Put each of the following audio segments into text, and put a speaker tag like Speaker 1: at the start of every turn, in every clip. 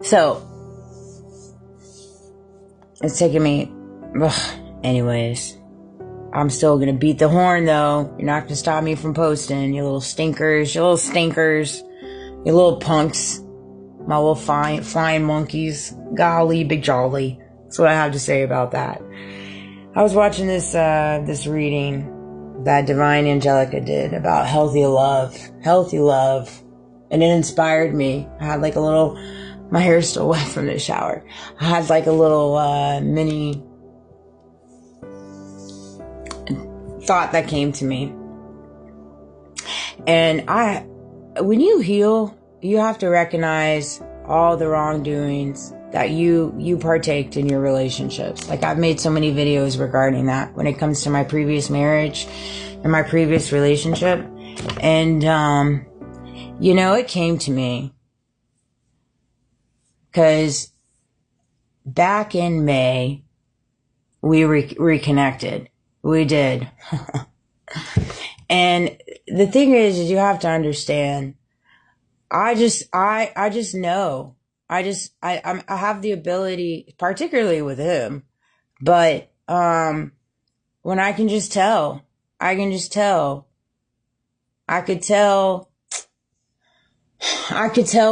Speaker 1: So, it's taking me... Anyways, I'm still gonna beat the horn, though. You're not gonna stop me from posting, you little stinkers, you little stinkers, you little punks, my little flying monkeys. Golly, big jolly. That's what I have to say about that. I was watching this reading that Divine Angelica did about healthy love, and it inspired me. I had like a little... My hair's still wet from the shower. I had like a little mini thought that came to me. And when you heal, you have to recognize all the wrongdoings that you partaked in your relationships. Like, I've made so many videos regarding that when it comes to my previous marriage and my previous relationship. And, it came to me because back in May, we reconnected. We did. And the thing is you have to understand, I just know. I have the ability, particularly with him, but, when I can just tell, I could tell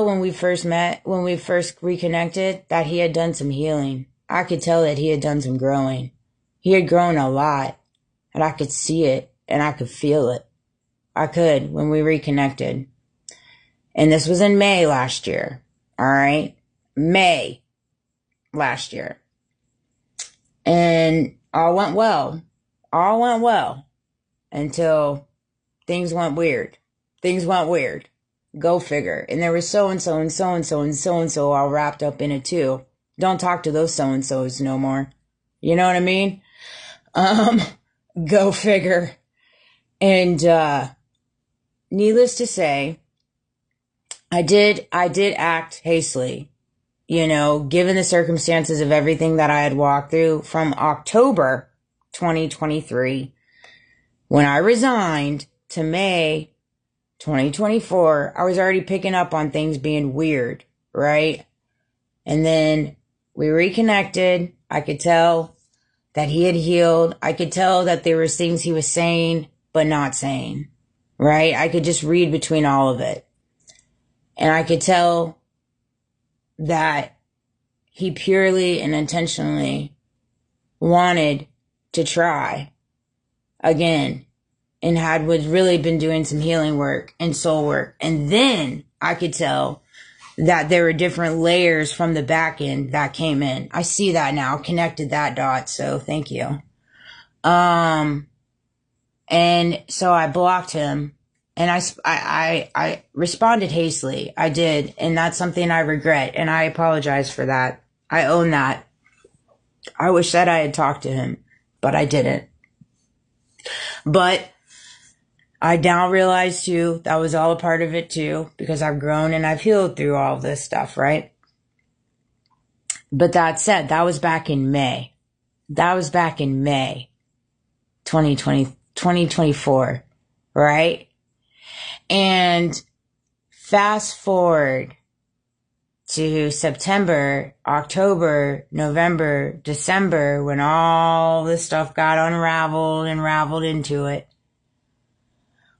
Speaker 1: when we first met, when we first reconnected, that he had done some healing. I could tell that he had done some growing. He had grown a lot, and I could see it, and I could feel it. I could when we reconnected. And this was in May last year. All right? May last year. And all went well. Until things went weird. Go figure. And there was so-and-so and so-and-so and so-and-so all wrapped up in it too. Don't talk to those so-and-sos no more. You know what I mean? Go figure. And, needless to say, I did act hastily, given the circumstances of everything that I had walked through from October 2023, when I resigned, to May 2024. I was already picking up on things being weird, right? And then we reconnected. I could tell that he had healed. I could tell that there were things he was saying, but not saying, right? I could just read between all of it. And I could tell that he purely and intentionally wanted to try again and was really been doing some healing work and soul work. And then I could tell that there were different layers from the back end that came in. I see that now, connected that dot. So thank you. And so I blocked him. And I responded hastily. I did. And that's something I regret. And I apologize for that. I own that. I wish that I had talked to him, but I didn't. But I now realize too, that was all a part of it too, because I've grown and I've healed through all of this stuff, right? But that said, that was back in May. 2024, right? And fast forward to September, October, November, December, when all this stuff got unraveled and raveled into it,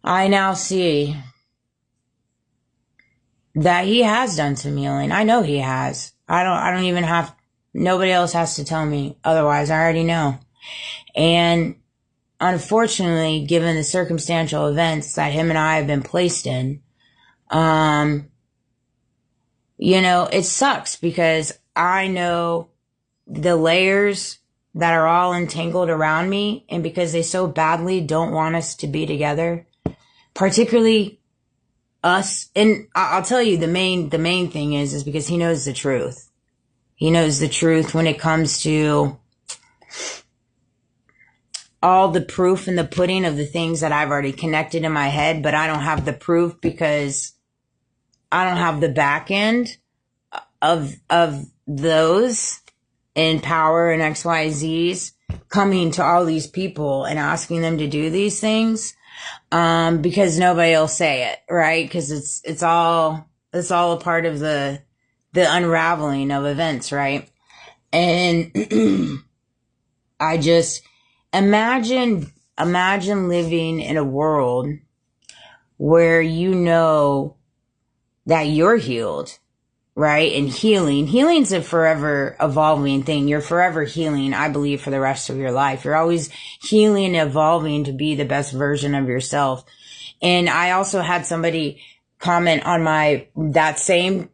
Speaker 1: I now see that he has done some healing. I know he has. Nobody else has to tell me otherwise. I already know. And unfortunately, given the circumstantial events that him and I have been placed in, it sucks because I know the layers that are all entangled around me, and because they so badly don't want us to be together, particularly us. And I'll tell you, the main thing is because he knows the truth. He knows the truth when it comes to all the proof in the pudding of the things that I've already connected in my head, but I don't have the proof because I don't have the back end of those in power and XYZs coming to all these people and asking them to do these things, because nobody will say it, right? Because it's all a part of the the unraveling of events, right? And I just imagine living in a world where you know that you're healed, right? And healing's a forever evolving thing. You're forever healing, I believe, for the rest of your life. You're always healing, evolving to be the best version of yourself. And I also had somebody comment on that same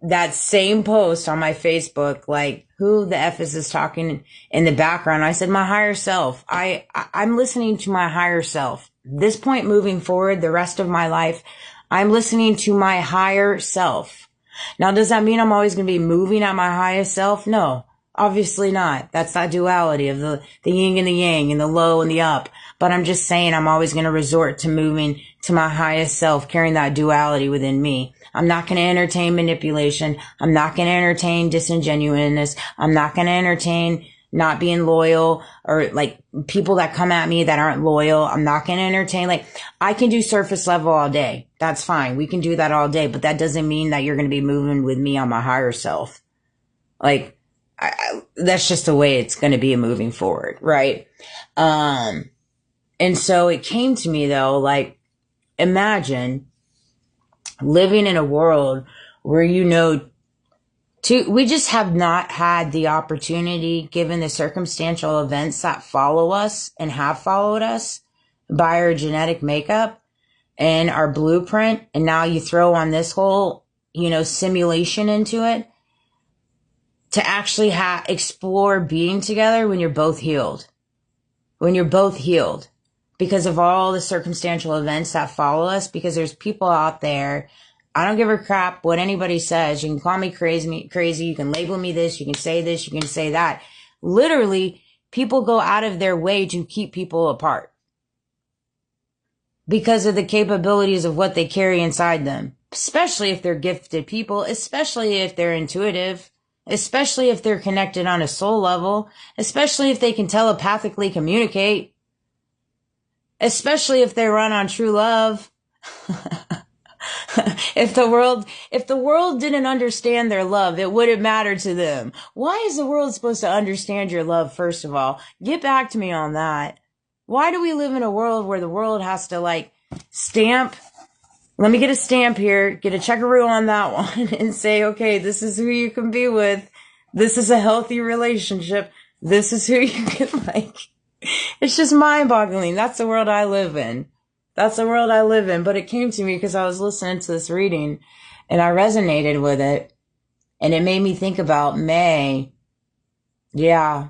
Speaker 1: post on my Facebook, like, who the F is this talking in the background? I said, my higher self. I'm listening to my higher self. This point moving forward, the rest of my life, I'm listening to my higher self. Now, does that mean I'm always going to be moving at my highest self? No, obviously not. That's that duality of the yin and the yang and the low and the up. But I'm just saying I'm always going to resort to moving to my highest self, carrying that duality within me. I'm not going to entertain manipulation. I'm not going to entertain disingenuousness. I'm not going to entertain not being loyal, or like people that come at me that aren't loyal. I'm not going to entertain, like, I can do surface level all day. That's fine. We can do that all day, but that doesn't mean that you're going to be moving with me on my higher self. Like, that's just the way it's going to be moving forward. Right. And so it came to me though, like, imagine living in a world where, you know, we just have not had the opportunity, given the circumstantial events that follow us and have followed us by our genetic makeup and our blueprint. And now you throw on this whole, you know, simulation into it, to actually explore being together when you're both healed. When you're both healed because of all the circumstantial events that follow us, because there's people out there. I don't give a crap what anybody says. You can call me crazy. You can label me this. You can say this. You can say that. Literally, people go out of their way to keep people apart because of the capabilities of what they carry inside them, especially if they're gifted people, especially if they're intuitive, especially if they're connected on a soul level, especially if they can telepathically communicate, especially if they run on true love. If the world didn't understand their love, it wouldn't matter to them. Why is the world supposed to understand your love, first of all? Get back to me on that. Why do we live in a world where the world has to, like, stamp? Let me get a stamp here, get a checkaroo on that one, and say, okay, this is who you can be with. This is a healthy relationship. This is who you can like. It's just mind-boggling. That's the world I live in. That's the world I live in. But it came to me because I was listening to this reading and I resonated with it. And it made me think about May. Yeah.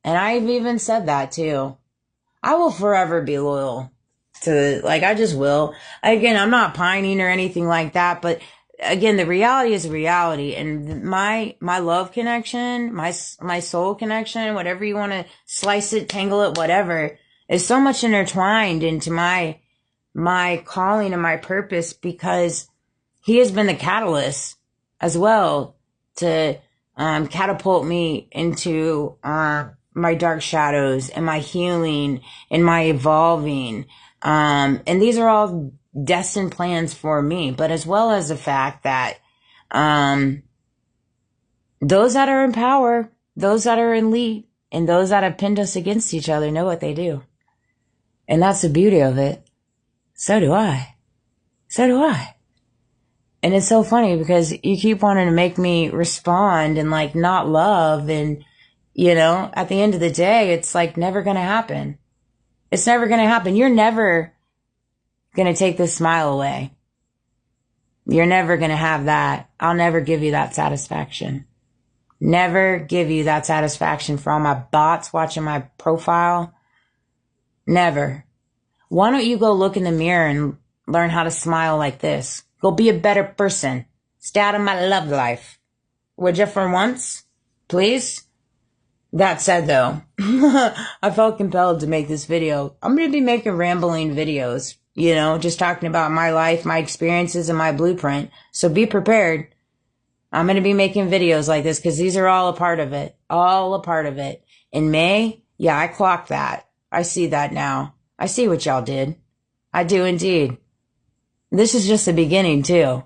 Speaker 1: And I've even said that too. I will forever be loyal to, like, I just will. Again, I'm not pining or anything like that. But again, the reality is reality. And my love connection, my soul connection, whatever you want to slice it, tangle it, whatever, is so much intertwined into my calling and my purpose, because he has been the catalyst as well to catapult me into my dark shadows and my healing and my evolving. And these are all destined plans for me, but as well as the fact that those that are in power, those that are in lead, and those that have pinned us against each other know what they do. And that's the beauty of it. So do I. So do I. And it's so funny because you keep wanting to make me respond and, like, not love. And, you know, at the end of the day, it's like never going to happen. It's never going to happen. You're never going to take this smile away. You're never going to have that. I'll never give you that satisfaction. Never give you that satisfaction for all my bots watching my profile. Never. Why don't you go look in the mirror and learn how to smile like this? Go be a better person. Stay out of my love life. Would you for once? Please? That said, though, I felt compelled to make this video. I'm going to be making rambling videos, you know, just talking about my life, my experiences, and my blueprint. So be prepared. I'm going to be making videos like this because these are all a part of it. All a part of it. In May, yeah, I clocked that. I see that now. I see what y'all did. I do indeed. This is just the beginning, too.